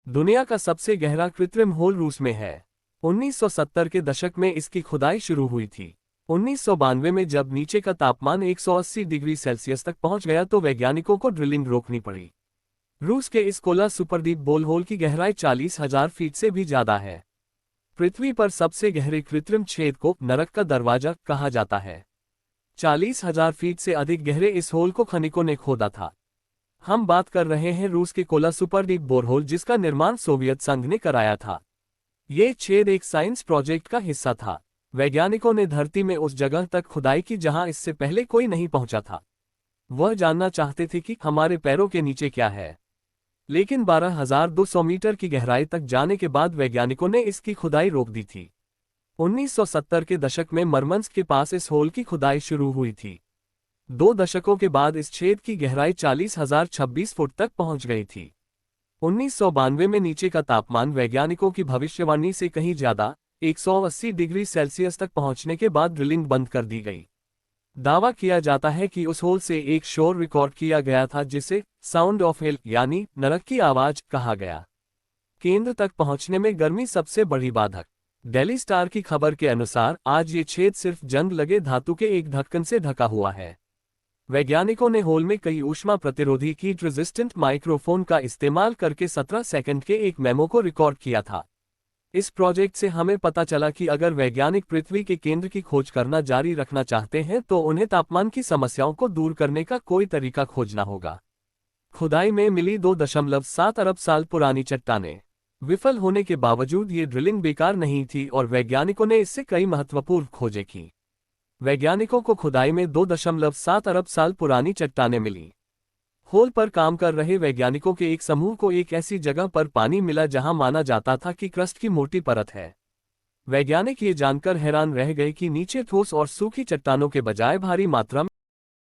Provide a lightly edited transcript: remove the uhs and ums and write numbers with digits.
दुनिया का सबसे गहरा कृत्रिम होल रूस में है। 1970 के दशक में इसकी खुदाई शुरू हुई थी। 1992 में जब नीचे का तापमान 180 डिग्री सेल्सियस तक पहुंच गया तो वैज्ञानिकों को ड्रिलिंग रोकनी पड़ी। रूस के इस कोला सुपरडीप बोल होल की गहराई 40,000 फीट से भी ज्यादा है। पृथ्वी पर सबसे गहरे कृत्रिम छेद को नरक का दरवाजा कहा जाता है। 40,000 फीट से अधिक गहरे इस होल को खनिकों ने खोदा था। हम बात कर रहे हैं रूस के कोला सुपरडीप बोरहोल, जिसका निर्माण सोवियत संघ ने कराया था। ये छेद एक साइंस प्रोजेक्ट का हिस्सा था। वैज्ञानिकों ने धरती में उस जगह तक खुदाई की जहां इससे पहले कोई नहीं पहुंचा था। वह जानना चाहते थे कि हमारे पैरों के नीचे क्या है। लेकिन 12,200 मीटर की गहराई तक जाने के बाद वैज्ञानिकों ने इसकी खुदाई रोक दी थी। 1970 के दशक में मरमंस्क के पास इस होल की खुदाई शुरू हुई थी। 2 दशकों के बाद इस छेद की गहराई 40,026 फुट तक पहुंच गई थी। 1992 में नीचे का तापमान वैज्ञानिकों की भविष्यवाणी से कहीं ज्यादा 180 डिग्री सेल्सियस तक पहुंचने के बाद ड्रिलिंग बंद कर दी गई। दावा किया जाता है कि उस होल से एक शोर रिकॉर्ड किया गया था जिसे साउंड ऑफ हेल यानी नरक की आवाज कहा गया। केंद्र तक पहुंचने में गर्मी सबसे बड़ी बाधक। डेली स्टार की खबर के अनुसार आज ये छेद सिर्फ जंग लगे धातु के एक ढक्कन से ढका हुआ है। वैज्ञानिकों ने होल में कई ऊष्मा प्रतिरोधी हीट रेजिस्टेंट माइक्रोफोन का इस्तेमाल करके 17 सेकंड के एक मेमो को रिकॉर्ड किया था। इस प्रोजेक्ट से हमें पता चला कि अगर वैज्ञानिक पृथ्वी के केंद्र की खोज करना जारी रखना चाहते हैं तो उन्हें तापमान की समस्याओं को दूर करने का कोई तरीका खोजना होगा। खुदाई में मिली 2.7 अरब साल पुरानी चट्टानें। विफल होने के बावजूद ये ड्रिलिंग बेकार नहीं थी और वैज्ञानिकों ने इससे कई महत्वपूर्ण खोजें की। वैज्ञानिकों को खुदाई में 2.7 अरब साल पुरानी चट्टानें मिली। होल पर काम कर रहे वैज्ञानिकों के एक समूह को एक ऐसी जगह पर पानी मिला जहां माना जाता था कि क्रस्ट की मोटी परत है। वैज्ञानिक ये जानकर हैरान रह गए कि नीचे ठोस और सूखी चट्टानों के बजाय भारी मात्रा में